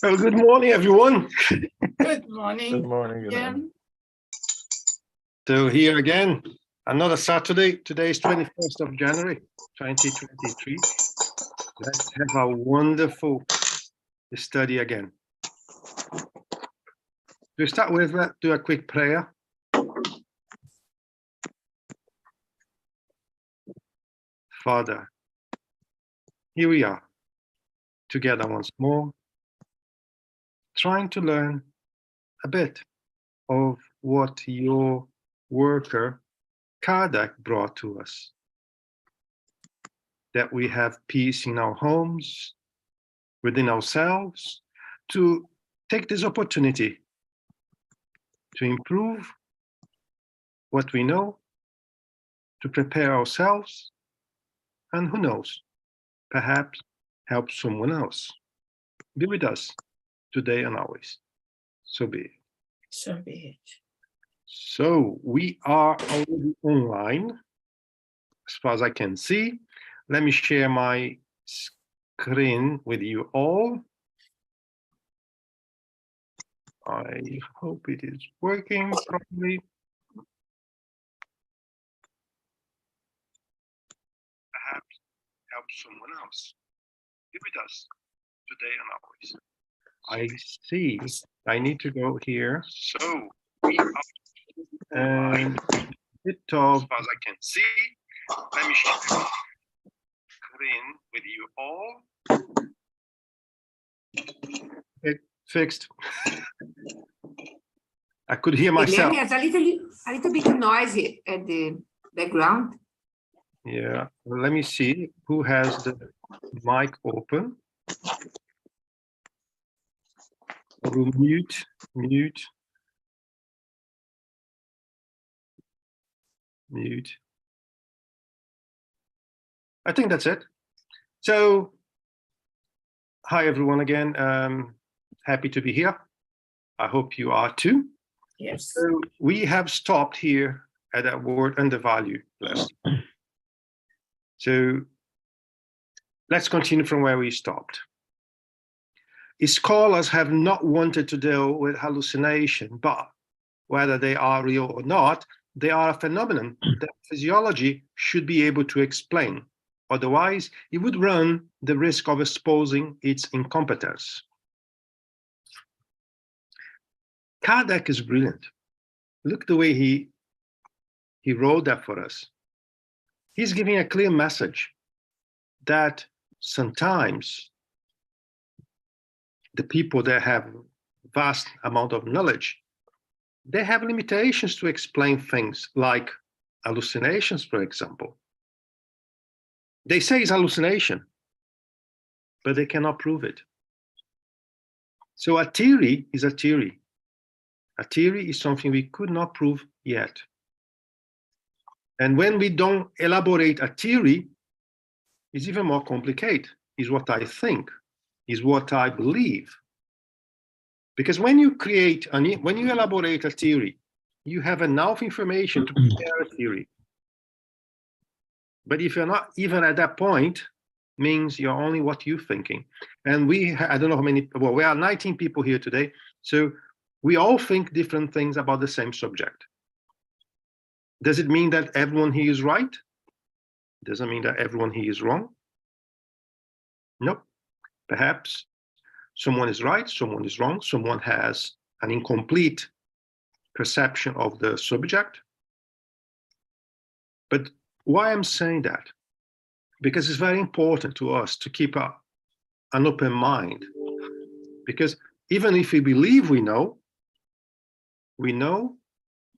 Well, good morning, everyone. Good morning. Good morning. Again. So here again, another Saturday. Today is 21st of January, 2023. Let's have a wonderful study again. To start with, let's do a quick prayer. Father, here we are, together once more, trying to learn a bit of what your worker Kardec brought to us. That we have peace in our homes, within ourselves, to take this opportunity to improve what we know, to prepare ourselves, and who knows, perhaps help someone else. Be with us today and always. So be it. So be it. So we are already online, as far as I can see. Let me share my screen with you all. I hope it is working properly. Perhaps help someone else. Be with us today and always. I see. I need to go here. So we are and bit of, as far as I can see. Let me share the screen with you all. It fixed. I could hear myself. It's a little bit noisy at the background. Yeah, well, let me see who has the mic open. I will mute. I think that's it. So, hi everyone again. Happy to be here. I hope you are too. Yes. So we have stopped here at that word undervalue last. So let's continue from where we stopped. Scholars have not wanted to deal with hallucination, but whether they are real or not, they are a phenomenon that physiology should be able to explain. Otherwise, it would run the risk of exposing its incompetence. Kardec is brilliant. Look the way he wrote that for us. He's giving a clear message that sometimes the people that have vast amount of knowledge, they have limitations to explain things like hallucinations, for example. They say it's hallucination, but they cannot prove it. So a theory is a theory. A theory is something we could not prove yet. And when we don't elaborate a theory, it's even more complicated. Is what I think, is what I believe. Because when you elaborate a theory, you have enough information to prepare a theory. But if you're not even at that point, means you're only what you're thinking. And I don't know how many, well, we are 19 people here today. So we all think different things about the same subject. Does it mean that everyone here is right? Doesn't mean that everyone here is wrong. No, perhaps someone is right, someone is wrong, someone has an incomplete perception of the subject. But why I'm saying that? Because it's very important to us to keep an open mind. Because even if we believe we know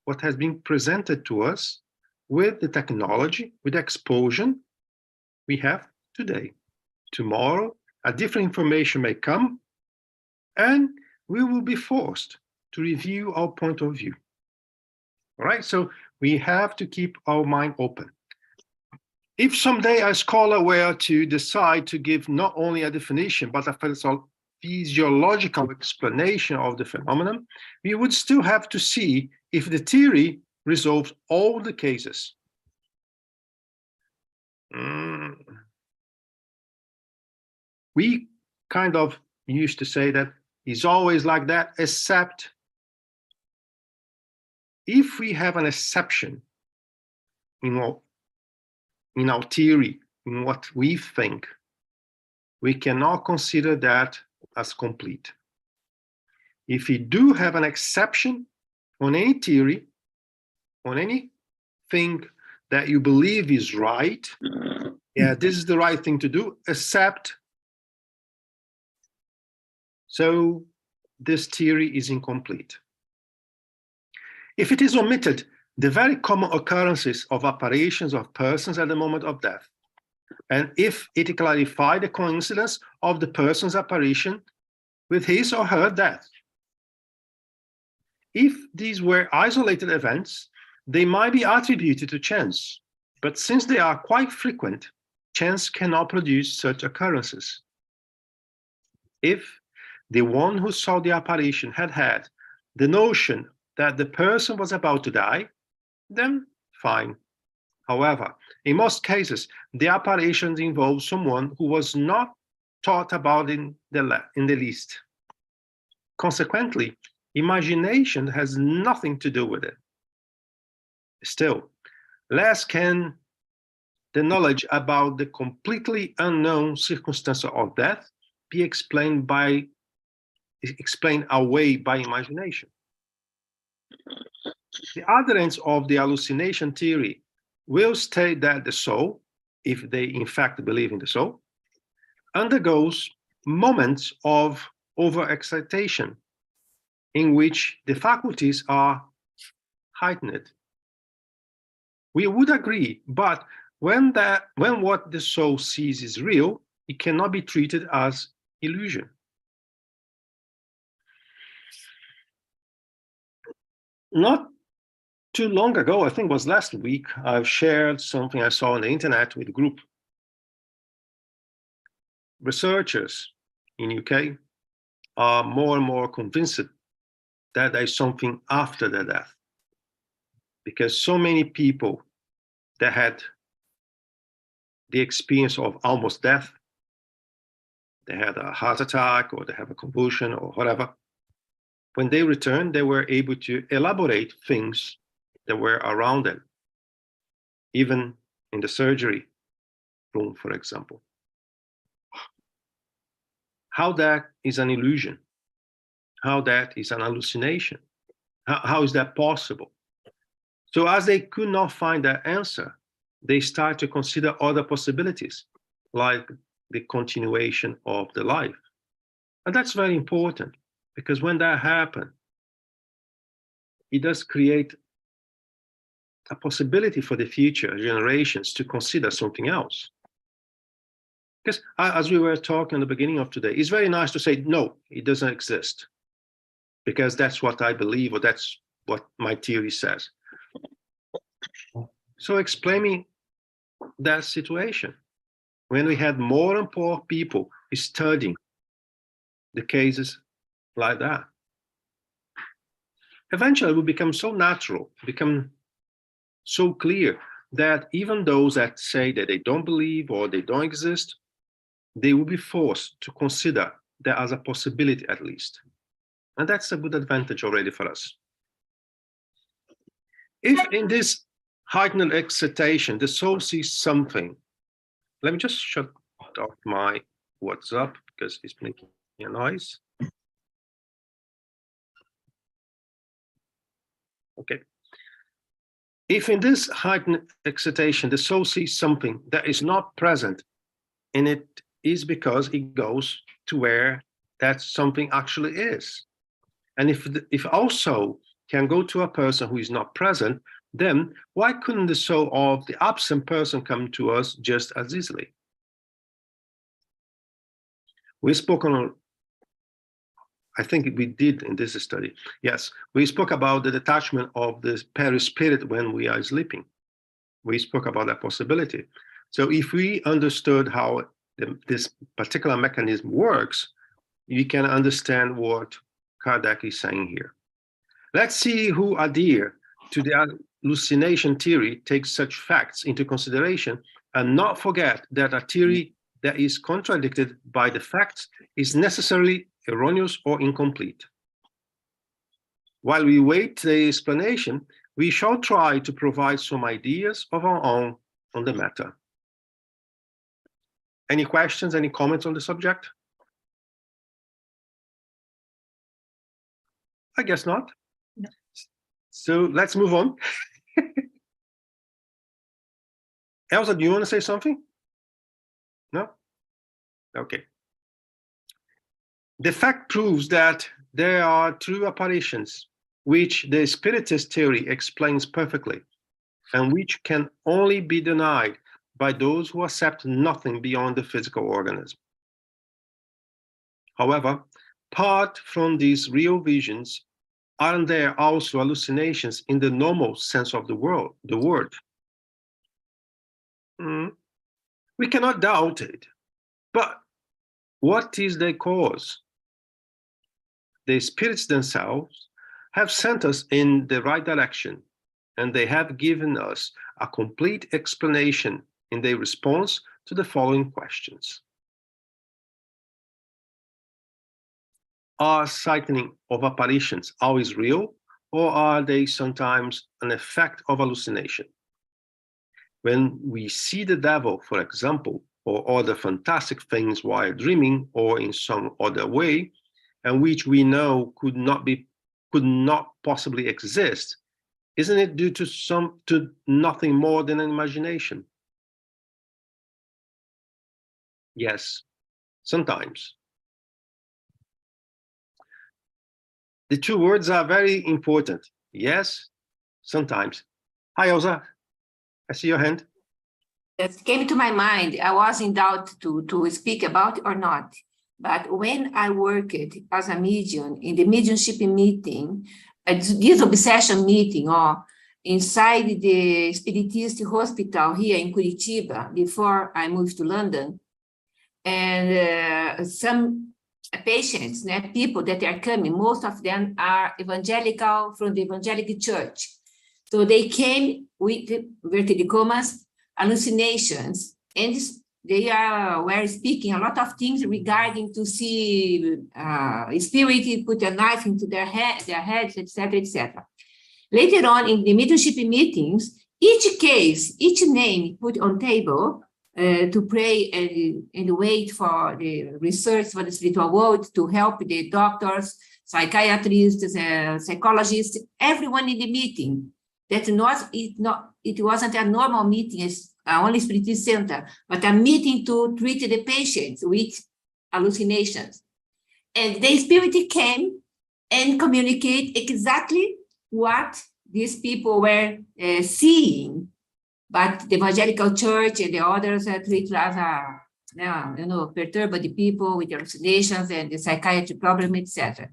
what has been presented to us with the technology, with the exposure we have today. Tomorrow, a different information may come, and we will be forced to review our point of view. All right, so we have to keep our mind open. If someday a scholar were to decide to give not only a definition, but a physiological explanation of the phenomenon, we would still have to see if the theory resolves all the cases. We kind of used to say that is always like that, except if we have an exception in our theory, in what we think, we cannot consider that as complete. If you do have an exception on any theory, on anything that you believe is right, yeah, this is the right thing to do, except, so this theory is incomplete. If it is omitted, the very common occurrences of apparitions of persons at the moment of death, and if it clarifies the coincidence of the person's apparition with his or her death. If these were isolated events, they might be attributed to chance, but since they are quite frequent, chance cannot produce such occurrences. If the one who saw the apparition had the notion that the person was about to die, then fine. However, in most cases, the apparitions involve someone who was not thought about in the least. Consequently, imagination has nothing to do with it. Still, less can the knowledge about the completely unknown circumstance of death be explained away by imagination. The adherents of the hallucination theory will state that the soul, if they in fact believe in the soul, undergoes moments of overexcitation in which the faculties are heightened. We would agree, but when what the soul sees is real, it cannot be treated as illusion. Not too long ago, I think it was last week, I've shared something I saw on the internet with a group. Researchers in UK are more and more convinced that there is something after the death, because so many people that had the experience of almost death, they had a heart attack or they have a convulsion or whatever, when they returned, they were able to elaborate things that were around them, even in the surgery room, for example. How that is an illusion, how that is an hallucination, how is that possible? So as they could not find that answer, they start to consider other possibilities, like the continuation of the life. And that's very important, because when that happens, it does create a possibility for the future generations to consider something else. Because as we were talking at the beginning of today, it's very nice to say, no, it doesn't exist, because that's what I believe, or that's what my theory says. So explaining that situation, when we had more and more people studying the cases like that, eventually it will become so natural, become so clear that even those that say that they don't believe or they don't exist, they will be forced to consider that as a possibility at least. And that's a good advantage already for us. If in this heightened excitation, the soul sees something, let me just shut off my WhatsApp because it's making a noise. Okay. If in this heightened excitation, the soul sees something that is not present, and it is because it goes to where that something actually is. And if also can go to a person who is not present, then why couldn't the soul of the absent person come to us just as easily? We spoke on, I think we did in this study, yes, we spoke about the detachment of the perispirit when we are sleeping. We spoke about that possibility. So if we understood how this particular mechanism works, you can understand what Kardec is saying here. Let's see who adhere to the hallucination theory takes such facts into consideration and not forget that a theory that is contradicted by the facts is necessarily erroneous or incomplete. While we wait the explanation, we shall try to provide some ideas of our own on the matter. Any questions, any comments on the subject? I guess not. No. So let's move on. Elsa, do you want to say something? No? Okay. The fact proves that there are true apparitions, which the Spiritist theory explains perfectly, and which can only be denied by those who accept nothing beyond the physical organism. However, apart from these real visions, aren't there also hallucinations in the normal sense of the word? We cannot doubt it, but what is their cause? The spirits themselves have sent us in the right direction, and they have given us a complete explanation in their response to the following questions. Are sightings of apparitions always real, or are they sometimes an effect of hallucination? When we see the devil, for example, or other fantastic things while dreaming or in some other way, and which we know could not possibly exist, isn't it due to nothing more than an imagination? Yes, sometimes. The two words are very important. Yes, sometimes. Hi, Elsa. I see your hand. That came to my mind. I was in doubt to speak about it or not. But when I worked as a medium in the mediumship meeting, this obsession meeting, or inside the Spiritist hospital here in Curitiba, before I moved to London, and some patients, people that are coming, most of them are evangelical from the evangelical church. So they came with inverted commas, hallucinations, and they were speaking a lot of things regarding to see spirit put a knife into their heads, etc., etc. Later on in the mediumship meetings, each case, each name put on table to pray and wait for the research for the spiritual world to help the doctors, psychiatrists, psychologists, everyone in the meeting. It wasn't a normal meeting, as only Spiritist Center, but a meeting to treat the patients with hallucinations. And the spirit came and communicate exactly what these people were seeing, but the evangelical church and the others treat as perturb the people with hallucinations and the psychiatry problem, etc.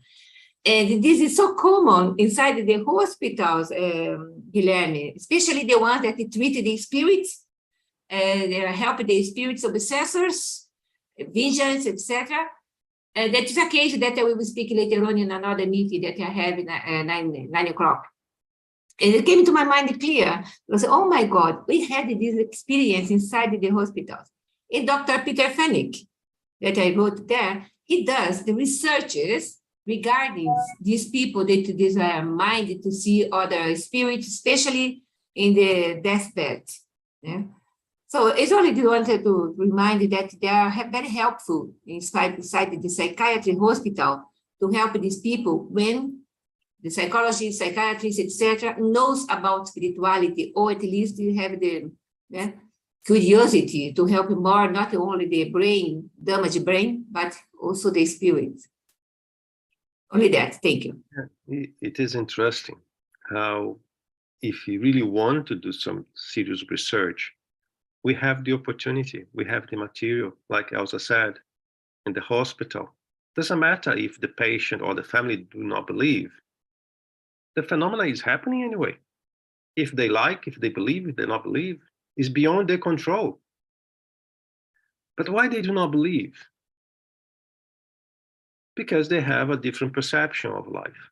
And this is so common inside the hospitals, Guilherme, especially the ones that treat the spirits, they help the spirits obsessors, visions, etc. That is a case that we will speak later on in another meeting that I have at 9 o'clock. And it came to my mind clear. I was, oh my God, we had this experience inside the hospitals. And Dr. Peter Fenwick, that I wrote there, he does the researches regarding these people that desire mind to see other spirits, especially in the deathbed. Yeah? So it's only wanted to remind you that they are very helpful inside the psychiatry hospital to help these people when the psychologist, psychiatrist, etc., knows about spirituality, or at least you have the curiosity to help more, not only the brain, damaged brain, but also the spirit. Only that. Thank you. It is interesting how, if you really want to do some serious research, we have the opportunity, we have the material, like Elsa said, in the hospital. Doesn't matter if the patient or the family do not believe. The phenomena is happening anyway. If they like, if they believe, if they not believe, is beyond their control. But why they do not believe? Because they have a different perception of life.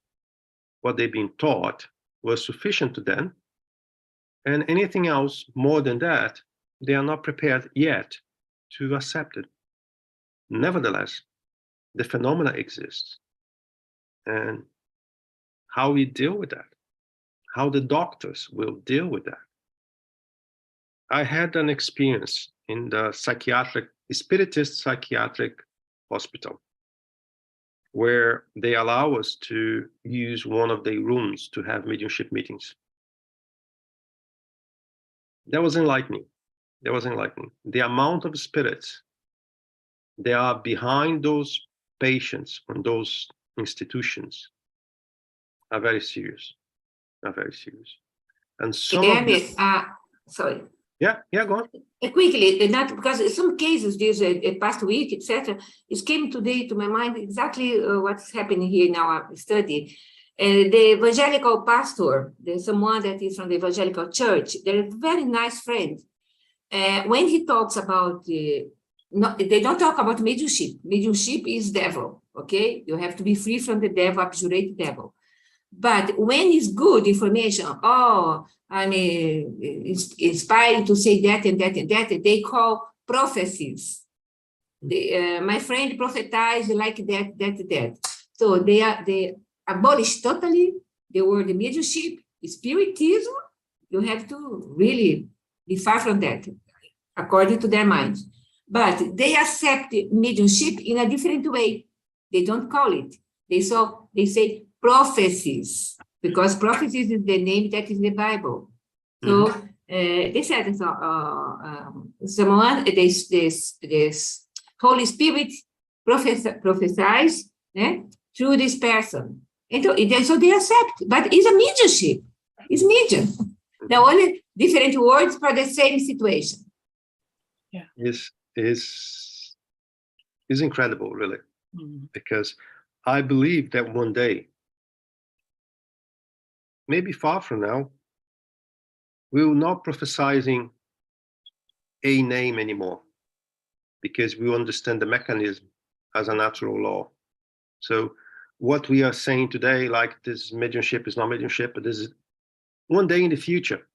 What they've been taught was sufficient to them, and anything else more than that, they are not prepared yet to accept it. Nevertheless, the phenomena exists, and how we deal with that, how the doctors will deal with that. I had an experience in the Spiritist psychiatric hospital, where they allow us to use one of their rooms to have mediumship meetings. That was enlightening. That was enlightening. The amount of spirits that are behind those patients and those institutions are very serious. Are very serious. And some of them, Guilherme, sorry. yeah, go on. Quickly, not because in some cases, this past week, etc., it came today to my mind exactly what's happening here in our study. The evangelical pastor, there's someone that is from the evangelical church, they're a very nice friend. When he talks about they don't talk about mediumship. Mediumship is devil, okay? You have to be free from the devil, abjurate the devil. But when it's good information, I'm inspired to say that and that and that, they call prophecies. My friend prophesied like that. So they abolish totally the word mediumship, spiritism. You have to really be far from that, according to their minds. But they accept mediumship in a different way. They don't call it. They say prophecies, because prophecies is the name that is in the Bible. So they said someone, this Holy Spirit prophesies through this person. And so they accept, but it's a mediumship. It's medium. The only different words for the same situation. Yeah. Is incredible, really, Mm. because I believe that one day, maybe far from now, we will not prophesizing a name anymore, because we understand the mechanism as a natural law. So what we are saying today, like this mediumship is not mediumship, but this is one day in the future,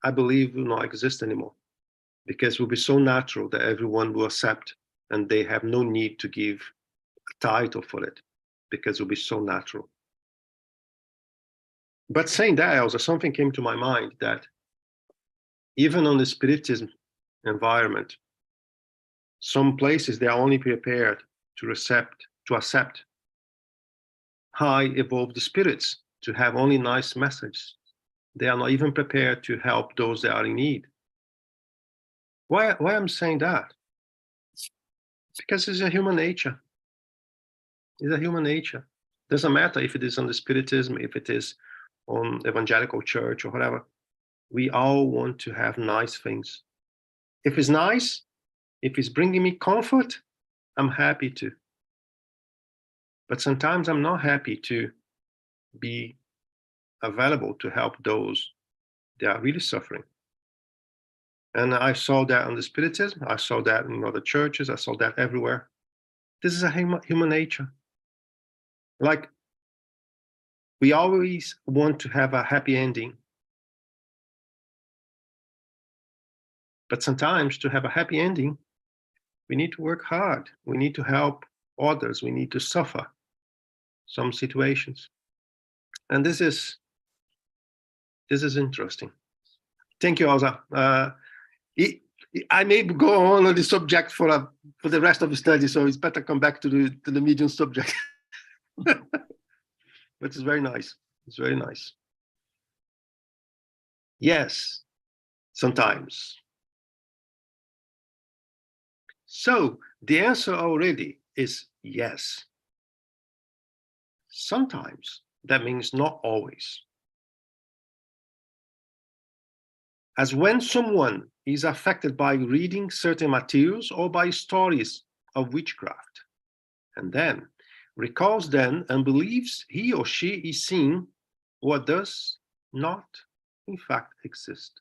I believe will not exist anymore, because it will be so natural that everyone will accept, and they have no need to give a title for it, because it will be so natural. But saying that, also something came to my mind, that even on the spiritism environment, some places they are only prepared to accept high evolved spirits, to have only nice messages. They are not even prepared to help those that are in need. Why I'm saying that? Because it's a human nature. It's a human nature. Doesn't matter if it is on the spiritism, if it is on evangelical church or whatever. We all want to have nice things. If it's nice, if it's bringing me comfort, I'm happy to. But sometimes I'm not happy to be available to help those that are really suffering. And I saw that on the spiritism. I saw that in other churches. I saw that everywhere. This is a human nature. Like, we always want to have a happy ending. But sometimes to have a happy ending, we need to work hard. We need to help others. We need to suffer some situations. And this is interesting. Thank you, Elsa. I may go on the subject for the rest of the study, so it's better come back to the medium subject. But it's very nice. It's very nice. Yes, sometimes. So the answer already is yes. Sometimes. That means not always. As when someone is affected by reading certain materials or by stories of witchcraft, and then recalls them and believes he or she is seeing what does not, in fact, exist.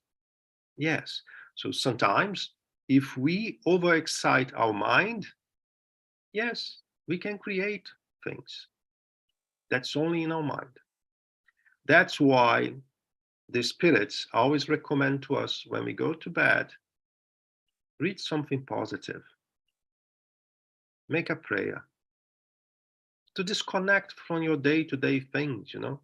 Yes, so sometimes if we overexcite our mind, yes, we can create things. That's only in our mind. That's why the spirits always recommend to us when we go to bed, read something positive, make a prayer, to disconnect from your day-to-day things, you know.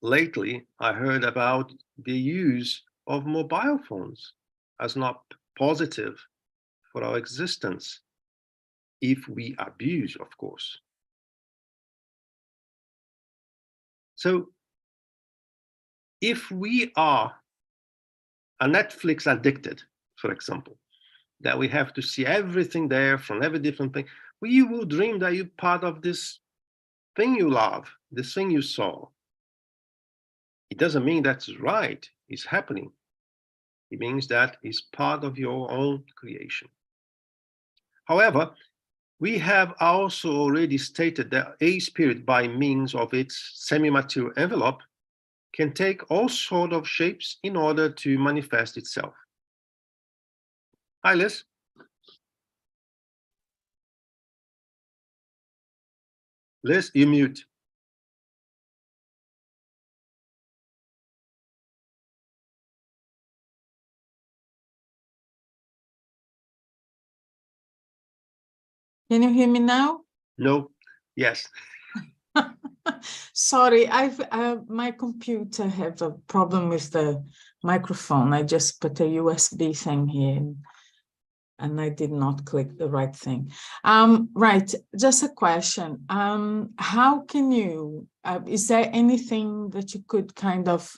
Lately, I heard about the use of mobile phones as not positive for our existence, if we abuse, of course. So if we are a Netflix addicted, for example, that we have to see everything there from every different thing, you will dream that you're part of this thing you love, this thing you saw. It doesn't mean that's right, it's happening. It means that it's part of your own creation. However, we have also already stated that a spirit, by means of its semi-material envelope, can take all sorts of shapes in order to manifest itself. Hi, Liz. Liz, you mute. Can you hear me now? No, yes. Sorry, my computer have a problem with the microphone. I just put a USB thing here and I did not click the right thing. Right, just a question. How can you, is there anything that you could kind of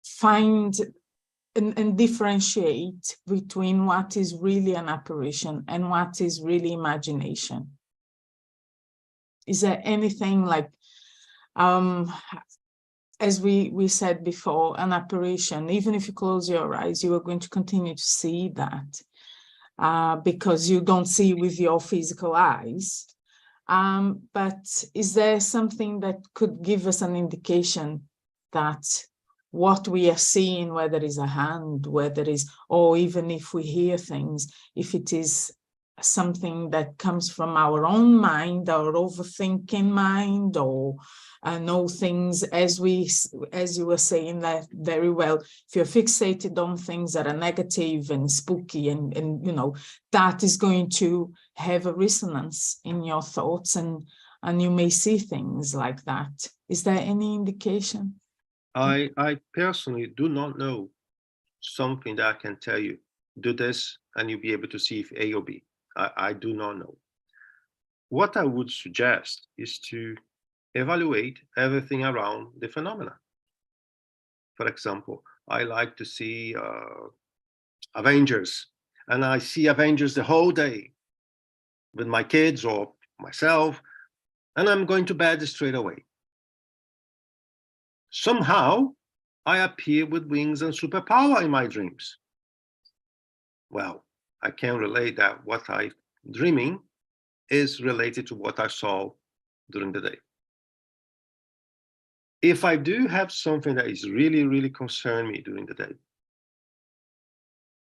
find and differentiate between what is really an apparition and what is really imagination? Is there anything like, as we said before, an apparition, even if you close your eyes, you are going to continue to see that because you don't see with your physical eyes. But is there something that could give us an indication that what we are seeing, whether it's a hand, whether it's, or even if we hear things, if it is something that comes from our own mind, our overthinking mind, or know things, as you were saying that very well, if you're fixated on things that are negative and spooky and you know, that is going to have a resonance in your thoughts, and you may see things like that. Is there any indication? I personally do not know something that I can tell you, do this and you'll be able to see if A or B. I do not know. What I would suggest is to evaluate everything around the phenomena. For example, I like to see Avengers, and I see Avengers the whole day with my kids or myself, and I'm going to bed straight away. Somehow, I appear with wings and superpower in my dreams. Well, I can relate that what I'm dreaming is related to what I saw during the day. If I do have something that is really concerned me during the day,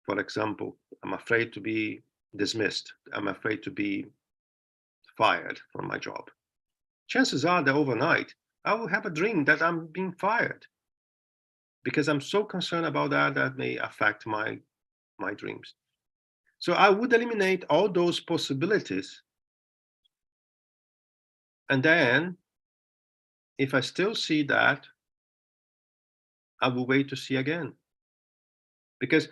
for example, I'm afraid to be dismissed, I'm afraid to be fired from my job, chances are that overnight I will have a dream that I'm being fired, because I'm so concerned about that may affect my dreams. So I would eliminate all those possibilities. And then if I still see that, I will wait to see again. Because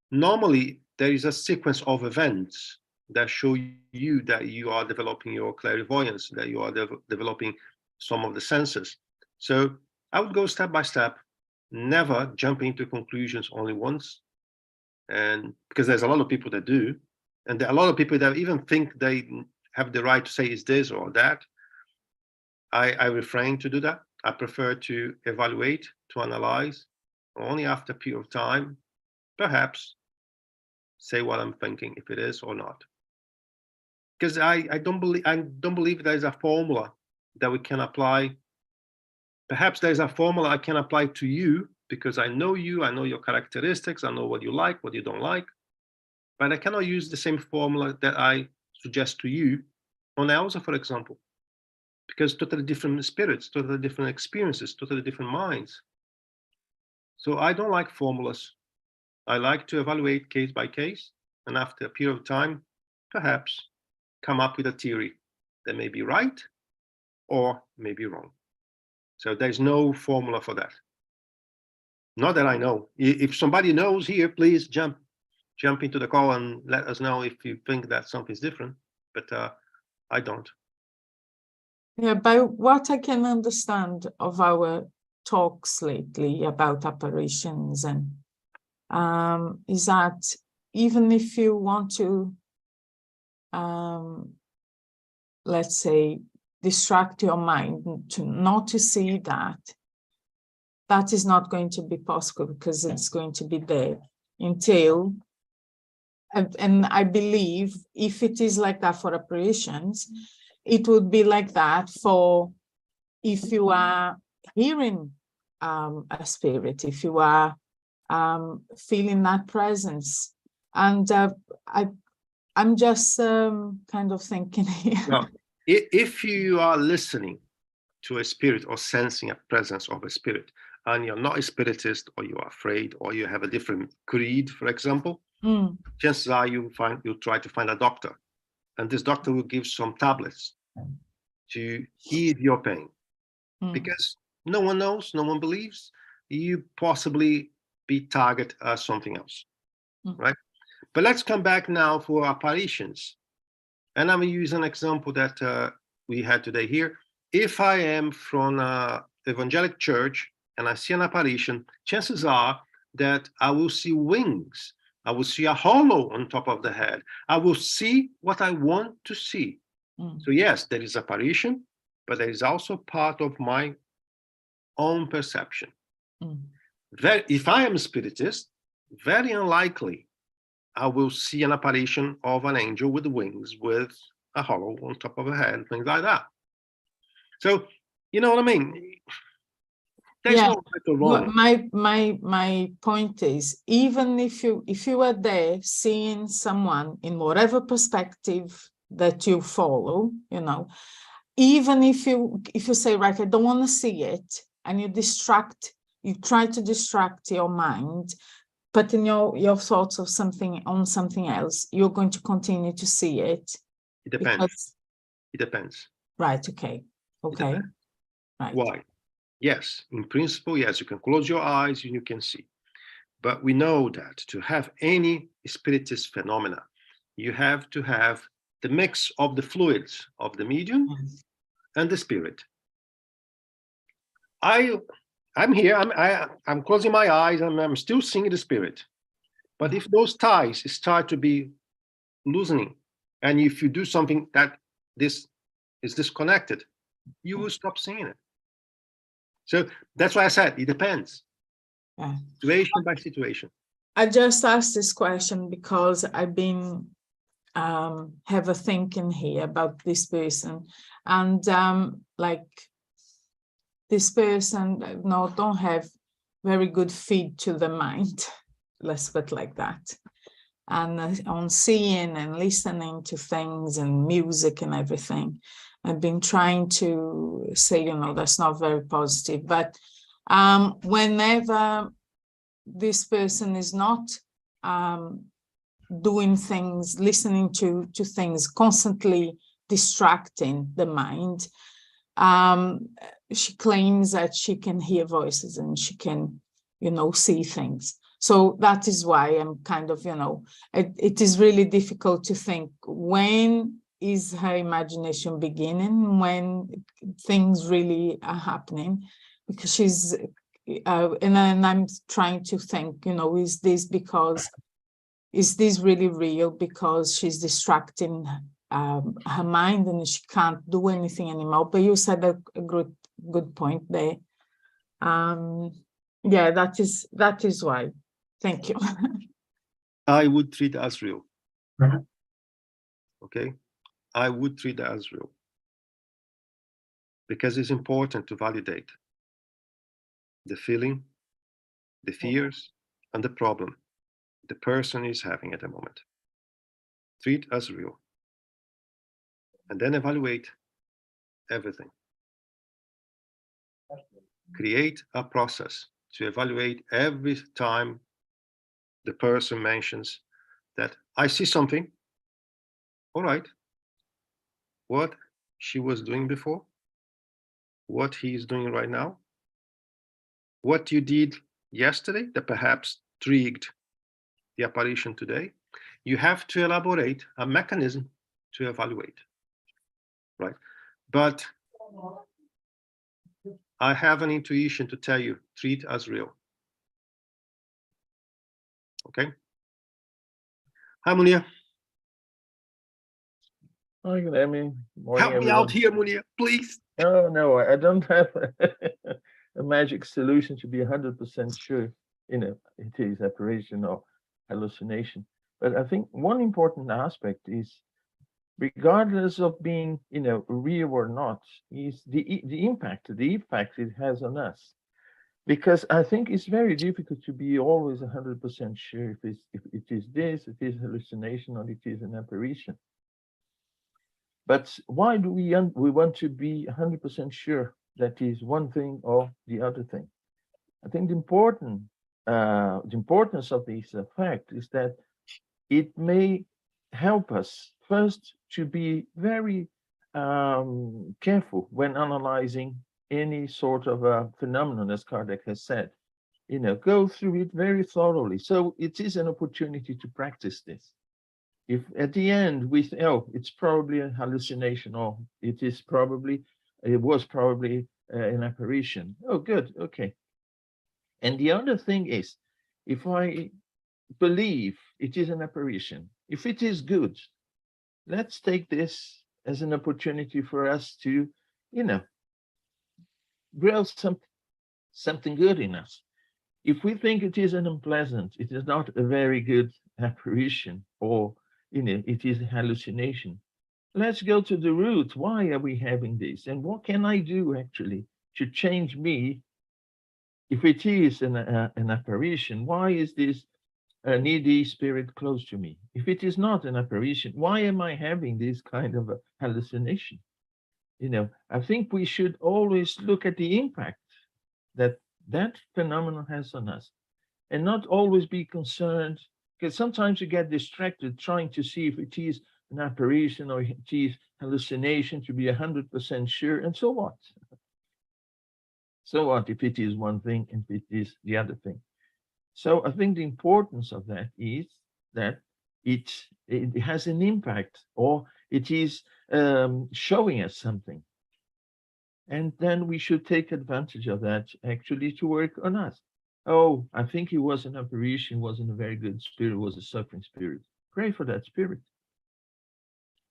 normally there is a sequence of events that show you that you are developing your clairvoyance, that you are developing some of the senses. So I would go step by step, never jump into conclusions only once. And because there's a lot of people that do, and there are a lot of people that even think they have the right to say is this or that. I refrain to do that. I prefer to evaluate, to analyze, only after a period of time, perhaps say what I'm thinking, if it is or not. Because I don't believe there is a formula that we can apply. Perhaps there's a formula I can apply to you, because I know you, I know your characteristics, I know what you like, what you don't like, but I cannot use the same formula that I suggest to you on Elsa, for example, because totally different spirits, totally different experiences, totally different minds. So I don't like formulas. I like to evaluate case by case, and after a period of time, perhaps come up with a theory that may be right or may be wrong. So there's no formula for that. Not that I know. If somebody knows here, please jump into the call and let us know if you think that something's different. But I don't. Yeah, by what I can understand of our talks lately about apparitions and is that even if you want to, let's say, distract your mind to not to see that, that is not going to be possible because it's going to be there until, and I believe if it is like that for apparitions, it would be like that for if you are hearing a spirit, if you are feeling that presence. And I'm just kind of thinking here. Well, if you are listening to a spirit or sensing a presence of a spirit, and you're not a spiritist, or you are afraid, or you have a different creed, for example, chances are you'll try to find a doctor, and this doctor will give some tablets to ease your pain, because no one knows, no one believes, you possibly be target something else, right? But let's come back now for apparitions. And I'm going to use an example that we had today here. If I am from an evangelic church and I see an apparition, chances are that I will see wings. I will see a hollow on top of the head. I will see what I want to see. So yes, there is apparition, but there is also part of my own perception. If I am a spiritist, very unlikely I will see an apparition of an angel with wings, with a hollow on top of a head, things like that. So, you know what I mean? There's no right or wrong. My point is, even if you are there seeing someone in whatever perspective that you follow, you know, even if you say, right, I don't want to see it, and you try to distract your mind, putting your thoughts of something else, you're going to continue to see it. It depends. It depends. Right. Okay. Right. Why? Yes, in principle, yes, you can close your eyes and you can see. But we know that to have any spiritist phenomena, you have to have the mix of the fluids of the medium and the spirit. I'm here, I'm closing my eyes and I'm still seeing the spirit. But if those ties start to be loosening, and if you do something that this is disconnected, you will stop seeing it. So that's why I said it depends. Situation by situation. I just asked this question because I've been have a thinking here about this person, and like this person don't have very good feed to the mind, let's put it like that. And on seeing and listening to things and music and everything, I've been trying to say, you know, that's not very positive. But whenever this person is not doing things, listening to things, constantly distracting the mind, she claims that she can hear voices and she can, you know, see things. So that is why I'm kind of, you know, it is really difficult to think when is her imagination beginning, when things really are happening, because she's, and I'm trying to think, you know, is this really real because she's distracting her mind and she can't do anything anymore? But you said a good point there. Yeah, that is why. Thank you. I would treat it as real. Okay, I would treat it as real because it's important to validate the feeling, the fears, and the problem the person is having at the moment. Treat as real, and then evaluate everything. Create a process to evaluate every time the person mentions that I see something, all right, what she was doing before, what he is doing right now, what you did yesterday that perhaps triggered the apparition today, you have to elaborate a mechanism to evaluate, right? But I have an intuition to tell you, treat as real. Okay? Hi, Munir. Hi, good morning. Help me Everyone. out here, Munir, please. Oh, no, I don't have a magic solution to be 100% sure, it is apparition or hallucination. But I think one important aspect is, regardless of being, real or not, is the impact, the effect it has on us. Because I think it's very difficult to be always 100% sure if it is this, it is hallucination, or it is an apparition. But why do we want to be 100% sure that is one thing or the other thing? I think the importance of this fact is that it may help us first to be very careful when analyzing any sort of a phenomenon, as Kardec has said. Go through it very thoroughly. So it is an opportunity to practice this. If at the end we think, oh, it's probably a hallucination, or it was probably an apparition. Oh, good, okay. And the other thing is, if I believe it is an apparition, if it is good, let's take this as an opportunity for us to, grow something good in us. If we think it is an unpleasant, it is not a very good apparition, or it is a hallucination. Let's go to the root. Why are we having this? And what can I do actually to change me? If it is an apparition, why is this a needy spirit close to me? If it is not an apparition, why am I having this kind of a hallucination? I think we should always look at the impact that phenomenon has on us, and not always be concerned, because sometimes you get distracted trying to see if it is an apparition or it is hallucination, to be 100% sure, and so what? So what if it is one thing and if it is the other thing? So I think the importance of that is that it has an impact, or it is showing us something. And then we should take advantage of that actually to work on us. Oh, I think it was an apparition, wasn't a very good spirit, was a suffering spirit. Pray for that spirit.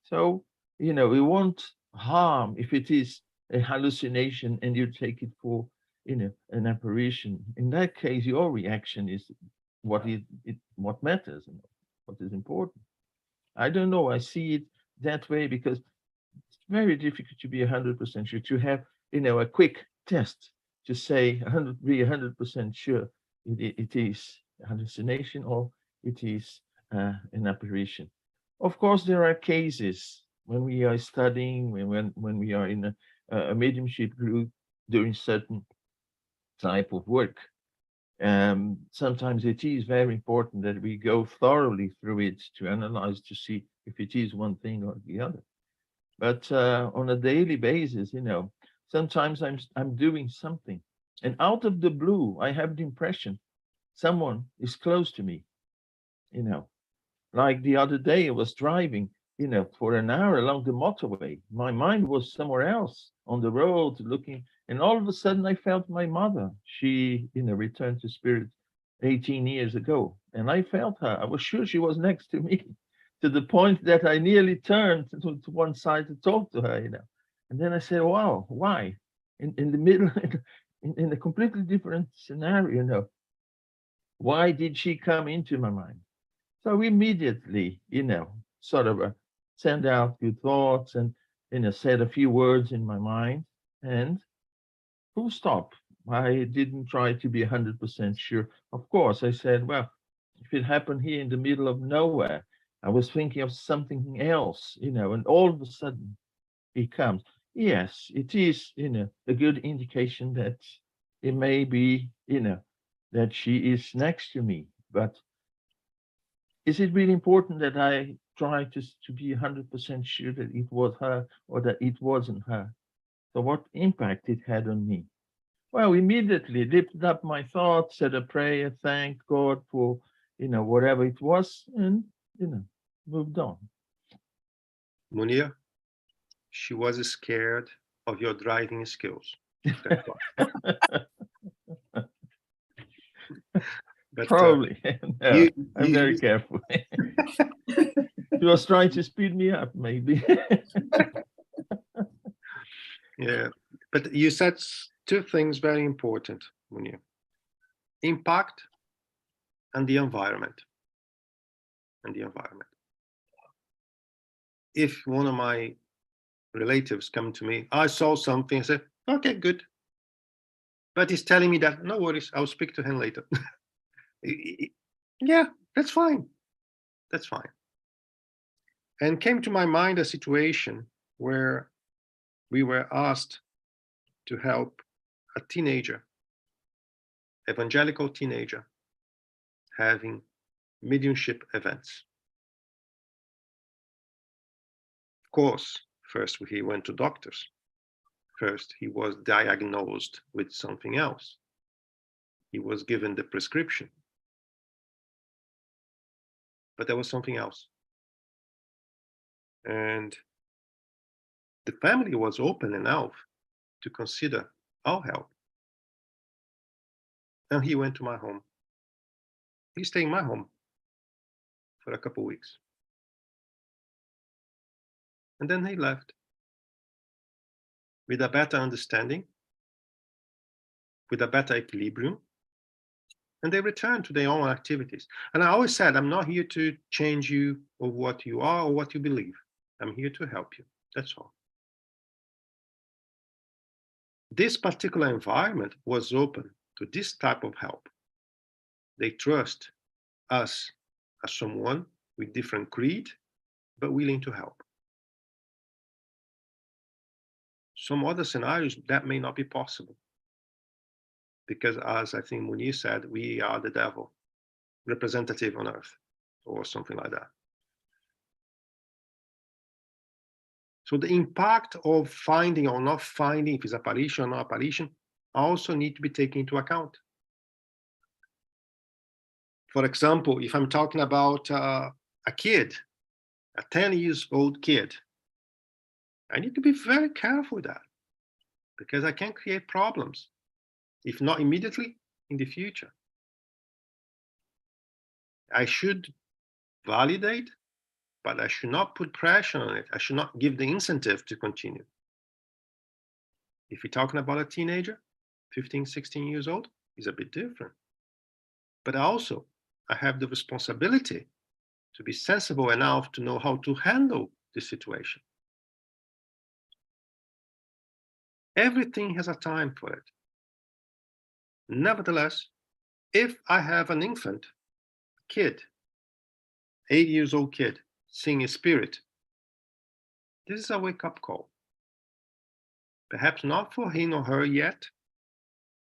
So, we won't harm if it is a hallucination and you take it for, an apparition. In that case, your reaction is what matters and what is important. I don't know. I see it that way because it's very difficult to be 100% sure, to have, a quick test to say 100% sure it is a hallucination or it is an apparition. Of course, there are cases when we are studying, when we are in a mediumship group doing certain type of work. Sometimes it is very important that we go thoroughly through it to analyze, to see if it is one thing or the other. But on a daily basis, sometimes I'm doing something, and out of the blue, I have the impression someone is close to me. Like the other day, I was driving, for an hour along the motorway. My mind was somewhere else on the road looking, and all of a sudden I felt my mother. She, returned to spirit 18 years ago, and I felt her. I was sure she was next to me, to the point that I nearly turned to one side to talk to her, And then I said, wow, why? In the middle, in a completely different scenario, why did she come into my mind? So immediately, sort of send out good thoughts and, said a few words in my mind, and full stop. I didn't try to be 100% sure. Of course, I said, well, if it happened here in the middle of nowhere, I was thinking of something else, and all of a sudden it comes. Yes, it is, a good indication that it may be, that she is next to me, but is it really important that I try to be 100% sure that it was her or that it wasn't her? So what impact it had on me? Well, immediately lifted up my thoughts, said a prayer, thanked God for, whatever it was, and, moved on. Munir, she was scared of your driving skills. That's why. But, Probably. No, you- I'm you- very you- careful. She was trying to speed me up, maybe. Yeah, but you said two things very important, Munir. Impact and the environment. If one of my relatives come to me, I saw something, I said, okay, good. But he's telling me that, no worries, I'll speak to him later. Yeah, that's fine. That's fine. And came to my mind a situation where we were asked to help a teenager, evangelical teenager, having mediumship events. Of course, first he went to doctors. First, he was diagnosed with something else. He was given the prescription. But there was something else. And the family was open enough to consider our help. And he went to my home. He stayed in my home for a couple of weeks. And then he left with a better understanding, with a better equilibrium, and they returned to their own activities. And I always said, I'm not here to change you of what you are or what you believe. I'm here to help you. That's all. This particular environment was open to this type of help. They trust us as someone with different creed, but willing to help. Some other scenarios that may not be possible. Because as I think Munir said, we are the devil, representative on earth, or something like that. So the impact of finding or not finding, if it's apparition or not apparition, also need to be taken into account. For example, if I'm talking about a kid, a 10-year-old kid, I need to be very careful with that because I can create problems, if not immediately, in the future. I should validate, but I should not put pressure on it. I should not give the incentive to continue. If you're talking about a teenager, 15, 16 years old, is a bit different. But also, I have the responsibility to be sensible enough to know how to handle the situation. Everything has a time for it. Nevertheless, if I have an infant, kid, 8-year-old kid, seeing a spirit, this is a wake-up call. Perhaps not for him or her yet,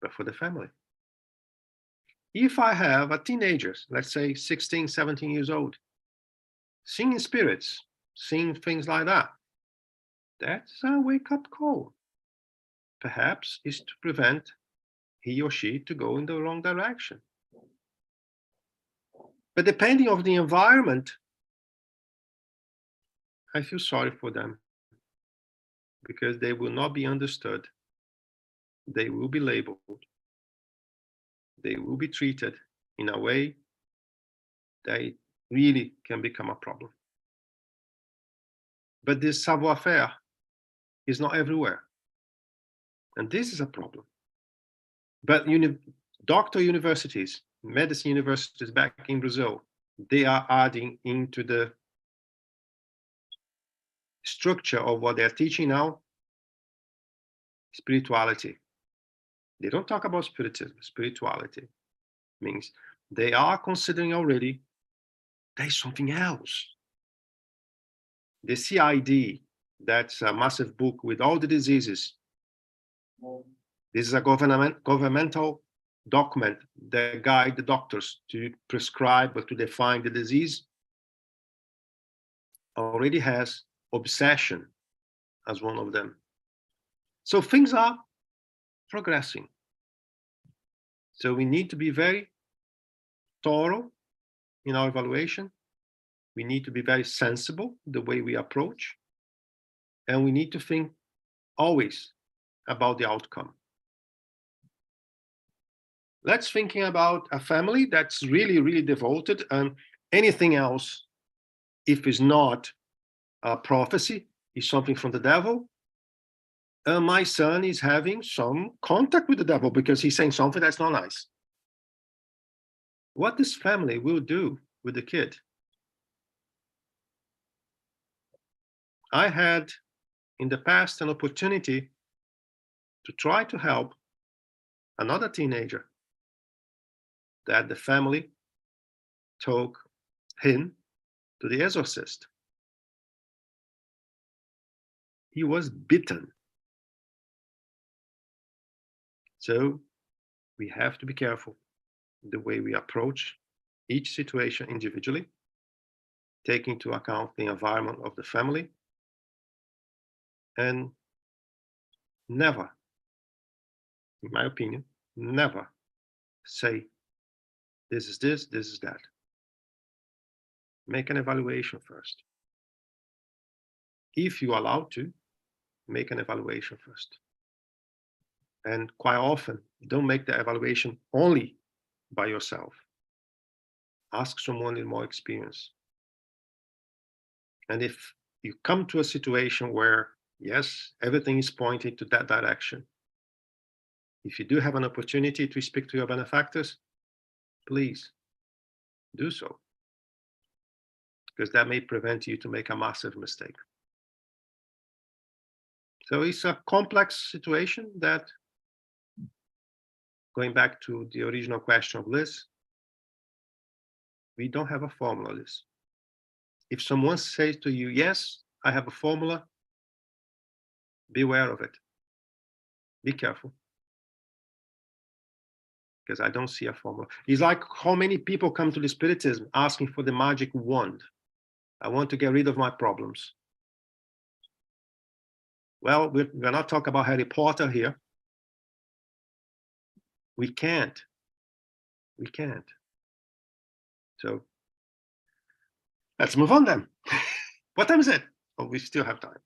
but for the family. If I have a teenager, let's say 16, 17 years old, seeing spirits, seeing things like that, that's a wake-up call. Perhaps is to prevent he or she to go in the wrong direction. But depending on the environment, I feel sorry for them because they will not be understood. They will be labeled. They will be treated in a way that it really can become a problem. But this savoir-faire is not everywhere. And this is a problem. But doctor universities, medicine universities back in Brazil, they are adding into the structure of what they're teaching now, spirituality. They don't talk about spiritism. Spirituality means they are considering already there's something else. The CID, that's a massive book with all the diseases. This is a governmental document that guide the doctors to prescribe or to define the disease already has obsession as one of them. So things are progressing. So we need to be very thorough in our evaluation. We need to be very sensible the way we approach. And we need to think always about the outcome. Let's thinking about a family that's really, really devoted, and anything else, if it's not a prophecy, is something from the devil. My son is having some contact with the devil because he's saying something that's not nice. What this family will do with the kid. I had in the past an opportunity to try to help another teenager that the family took him to the exorcist. He was bitten. So we have to be careful the way we approach each situation individually, taking into account the environment of the family, and never, in my opinion, never say, this is this, this is that. Make an evaluation first. If you're allowed to, make an evaluation first. And quite often, don't make the evaluation only by yourself. Ask someone with more experience. And if you come to a situation where, yes, everything is pointing to that direction, if you do have an opportunity to speak to your benefactors, please do so, because that may prevent you to make a massive mistake. So it's a complex situation that, going back to the original question of Liz, we don't have a formula, Liz. If someone says to you, yes, I have a formula, beware of it. Be careful. Because I don't see a formula. It's like how many people come to the Spiritism asking for the magic wand. I want to get rid of my problems. Well, we're not talking about Harry Potter here. We can't. We can't. So let's move on then. What time is it? Oh, we still have time.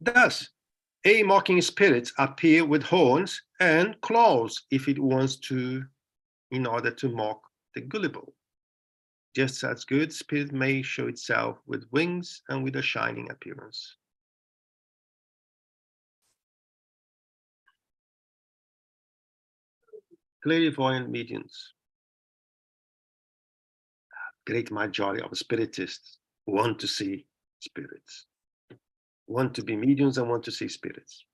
Does a mocking spirit appear with horns and claws if it wants to, in order to mock the gullible? Just as good spirit may show itself with wings and with a shining appearance. Clairvoyant mediums. Great majority of spiritists want to see spirits, want to be mediums and want to see spirits.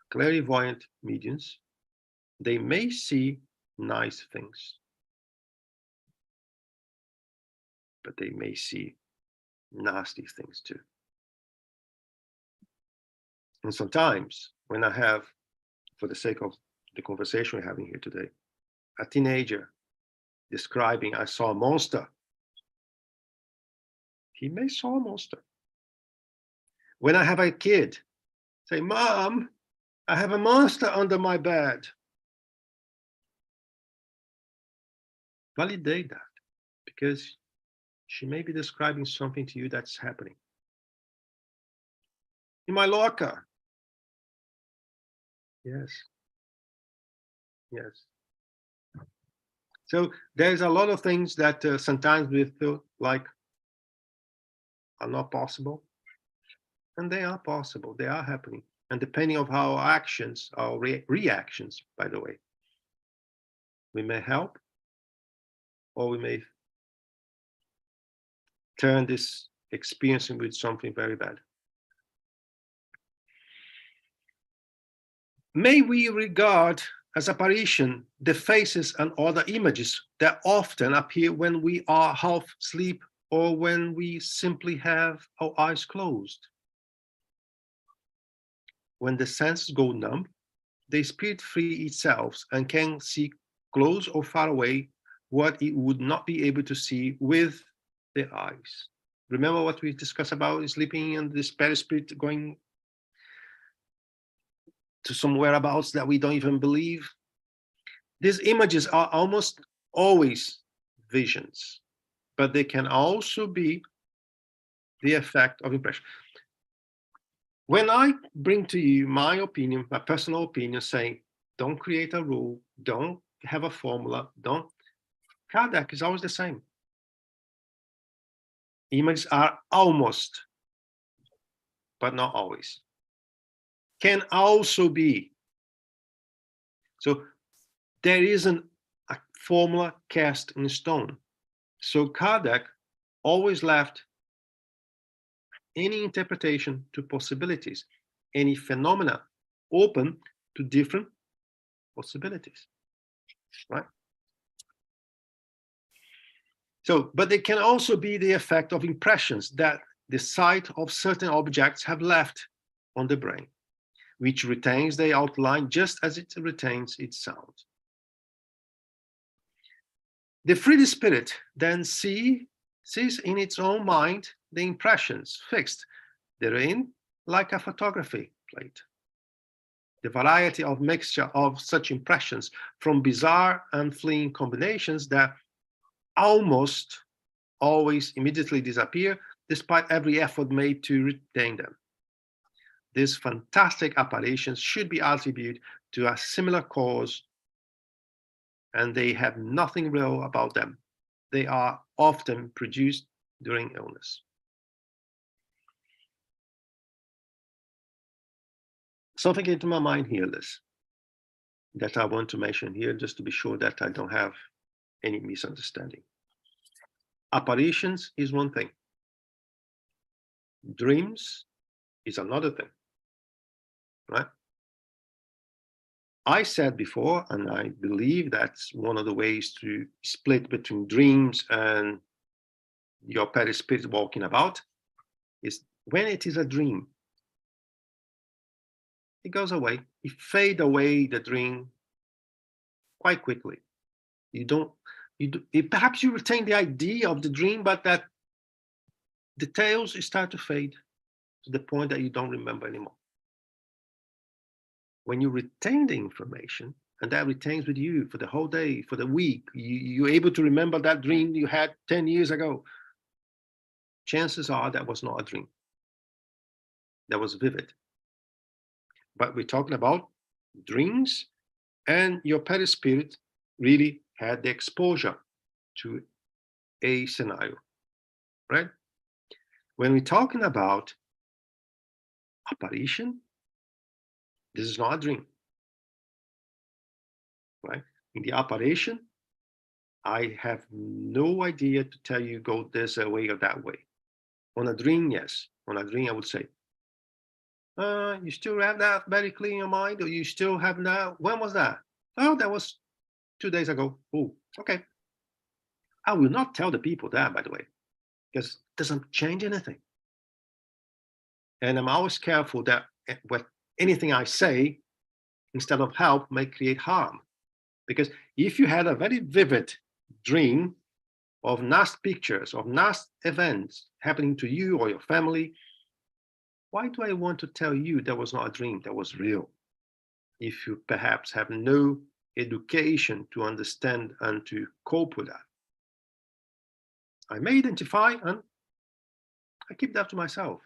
Clairvoyant mediums, they may see nice things, but they may see nasty things too. And sometimes when I have, for the sake of the conversation we're having here today, a teenager describing, I saw a monster. He may saw a monster. When I have a kid say, Mom, I have a monster under my bed. Validate that, because she may be describing something to you that's happening. In my locker. Yes. Yes. So there's a lot of things that sometimes we feel like are not possible. And they are possible, they are happening. And depending on how our actions, our reactions, by the way, we may help, or we may turn this experience into something very bad. May we regard as apparition the faces and other images that often appear when we are half asleep or when we simply have our eyes closed. When the senses go numb, the spirit frees itself and can see close or far away what it would not be able to see with the eyes. Remember what we discussed about sleeping and this perispirit going to some whereabouts that we don't even believe? These images are almost always visions, but they can also be the effect of impression. When I bring to you my opinion, my personal opinion, saying, don't create a rule, don't have a formula, don't, Kardec is always the same. Images are almost, but not always. Can also be. So there isn't a formula cast in stone. So Kardec always left any interpretation to possibilities, any phenomena open to different possibilities, right? So, but it can also be the effect of impressions that the sight of certain objects have left on the brain, which retains the outline just as it retains its sound. The free spirit then sees in its own mind the impressions fixed therein like a photography plate. The variety of mixture of such impressions from bizarre and fleeting combinations that almost always immediately disappear despite every effort made to retain them. These fantastic apparitions should be attributed to a similar cause, and they have nothing real about them. They are often produced during illness. Something came to my mind here, Liz, that I want to mention here just to be sure that I don't have any misunderstanding. Apparitions is one thing. Dreams is another thing, right? I said before, and I believe that's one of the ways to split between dreams and your perispirit walking about, is when it is a dream, it goes away. It fades away, the dream, quite quickly. Perhaps you retain the idea of the dream, but that details start to fade to the point that you don't remember anymore. When you retain the information, and that retains with you for the whole day, for the week, you're able to remember that dream you had 10 years ago. Chances are that was not a dream. That was vivid. But we're talking about dreams, and your perispirit really had the exposure to a scenario, right? When we're talking about apparition, this is not a dream, right? In the apparition, I have no idea to tell you go this way or that way. On a dream, yes. On a dream, I would say, you still have that very clear in your mind, or you still have that? When was that? Oh, that was 2 days ago. Oh, okay. I will not tell the people that, by the way, because it doesn't change anything. And I'm always careful that with anything I say, instead of help, may create harm. Because if you had a very vivid dream of nasty pictures, of nasty events happening to you or your family, why do I want to tell you that was not a dream, that was real? If you perhaps have no education to understand and to cope with that. I may identify, and I keep that to myself.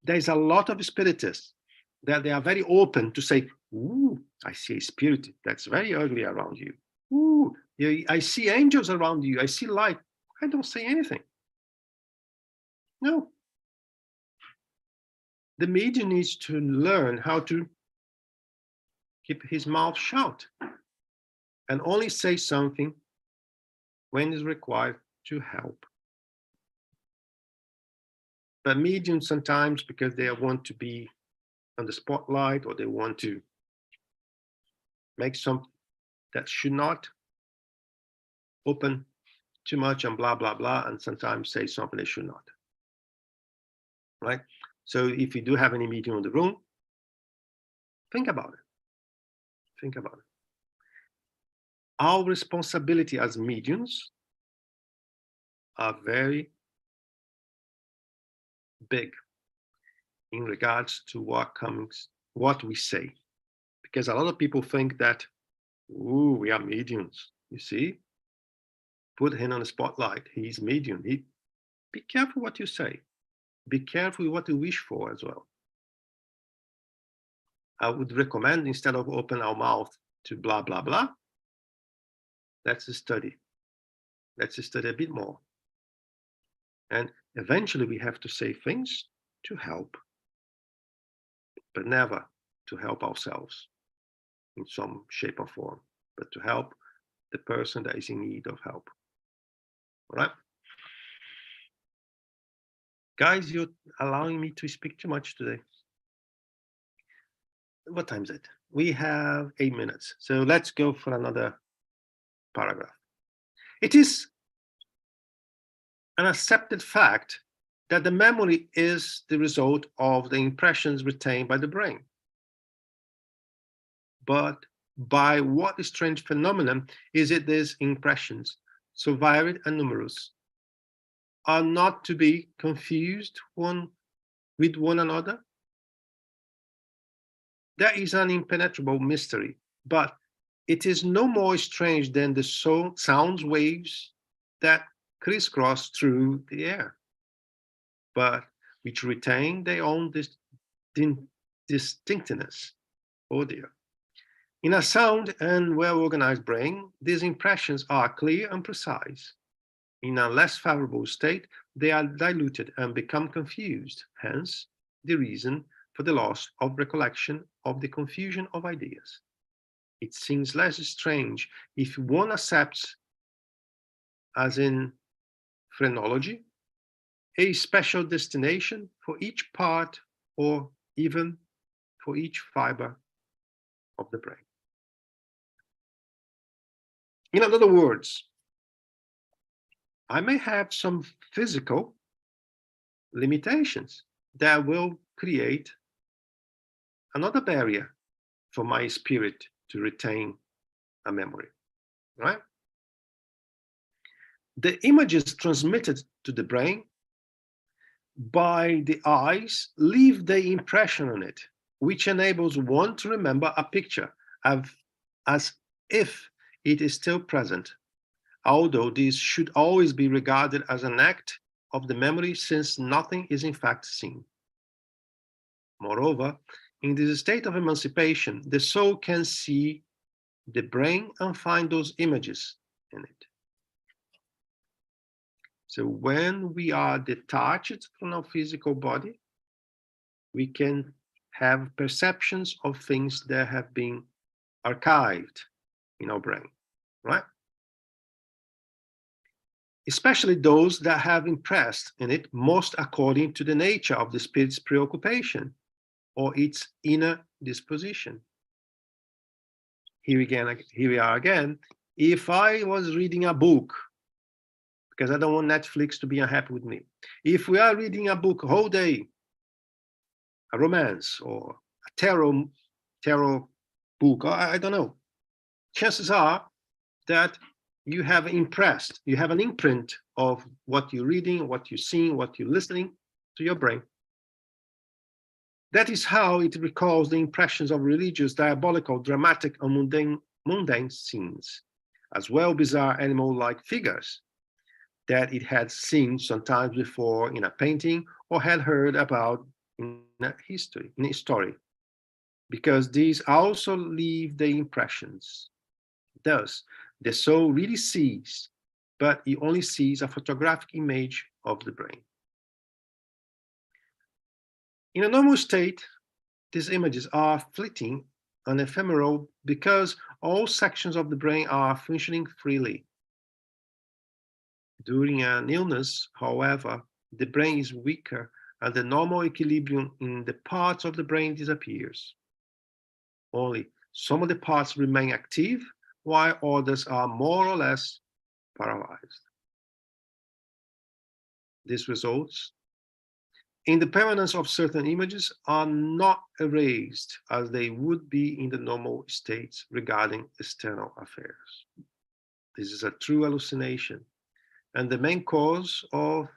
There's a lot of spiritists that they are very open to say, ooh, I see a spirit that's very ugly around you. Ooh, I see angels around you. I see light. I don't say anything. No. The medium needs to learn how to keep his mouth shut and only say something when it's required to help. But mediums sometimes, because they want to be on the spotlight, or they want to make something that should not open too much and blah, blah, blah, and sometimes say something they should not, right? So if you do have any medium in the room, think about it. Think about it. Our responsibility as mediums are very big in regards to what we say. Because a lot of people think that, ooh, we are mediums. You see, put him on the spotlight. He's medium. Be careful what you say. Be careful what you wish for as well. I would recommend, instead of open our mouth to blah, blah, blah, let's study. Let's study a bit more. And eventually we have to say things to help, but never to help ourselves in some shape or form, but to help the person that is in need of help. All right? Guys, you're allowing me to speak too much today. What time is it? We have 8 minutes. So let's go for another paragraph. It is an accepted fact that the memory is the result of the impressions retained by the brain. But by what strange phenomenon is it these impressions, so varied and numerous, are not to be confused with one another? There is an impenetrable mystery, but it is no more strange than the sound waves that crisscross through the air, but which retain their own distinctness. Oh dear. In a sound and well-organized brain, these impressions are clear and precise. In a less favorable state, they are diluted and become confused, hence the reason for the loss of recollection of the confusion of ideas. It seems less strange if one accepts, as in phrenology, a special destination for each part or even for each fiber of the brain. In other words, I may have some physical limitations that will create another barrier for my spirit to retain a memory, right? The images transmitted to the brain by the eyes leave the impression on it, which enables one to remember a picture as if it is still present, although this should always be regarded as an act of the memory, since nothing is in fact seen. Moreover, in this state of emancipation, the soul can see the brain and find those images in it. So when we are detached from our physical body, we can have perceptions of things that have been archived in our brain, right? Especially those that have impressed in it most according to the nature of the spirit's preoccupation or its inner disposition. Here we are again. If I was reading a book, because I don't want Netflix to be unhappy with me. If we are reading a book whole day, a romance or a tarot book, or I don't know, chances are that you have an imprint of what you're reading, what you're seeing, what you're listening to your brain. That is how it recalls the impressions of religious, diabolical, dramatic, and mundane scenes, as well bizarre animal-like figures that it had seen sometimes before in a painting or had heard about in a story, because these also leave the impressions. Thus, the soul really sees, but it only sees a photographic image of the brain. In a normal state, these images are fleeting and ephemeral because all sections of the brain are functioning freely. During an illness, however, the brain is weaker and the normal equilibrium in the parts of the brain disappears. Only some of the parts remain active, while others are more or less paralyzed. This results in the permanence of certain images are not erased as they would be in the normal states regarding external affairs. This is a true hallucination, and the main cause of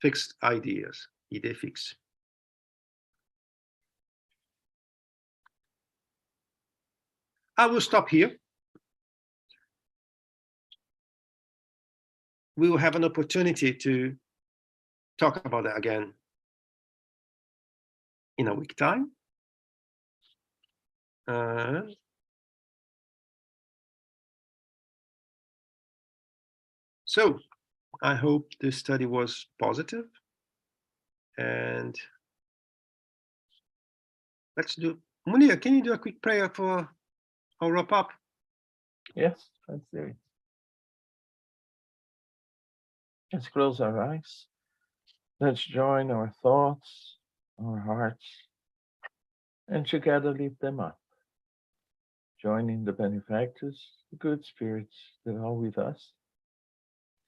fixed ideas, idée fixe. I will stop here. We will have an opportunity to talk about that again in a week time. So I hope this study was positive, and let's do. Munir, can you do a quick prayer for our wrap up? Yes, let's do it. Let's close our eyes. Let's join our thoughts, our hearts, and together lift them up, joining the benefactors, the good spirits that are with us,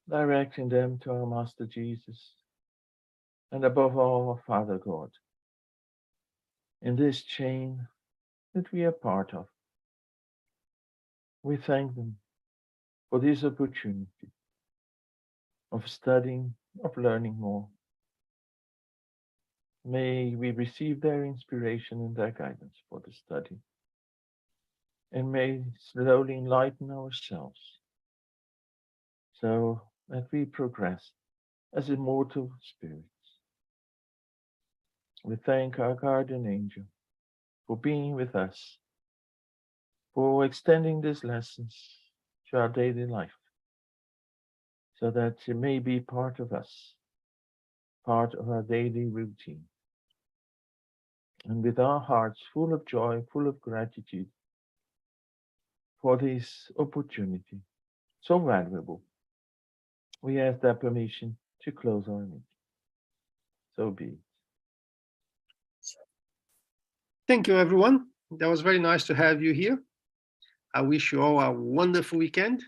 directing them to our Master Jesus, and above all, our Father God, in this chain that we are part of. We thank them for this opportunity of studying, of learning more. May we receive their inspiration and their guidance for the study, and may slowly enlighten ourselves so that we progress as immortal spirits. We thank our guardian angel for being with us, for extending these lessons to our daily life, so that it may be part of us, part of our daily routine. And with our hearts full of joy, full of gratitude for this opportunity, so valuable, we ask their permission to close our meeting. So be it. Thank you, everyone. That was very nice to have you here. I wish you all a wonderful weekend,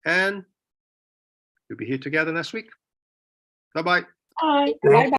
and we'll be here together next week. Bye-bye. Bye. Bye.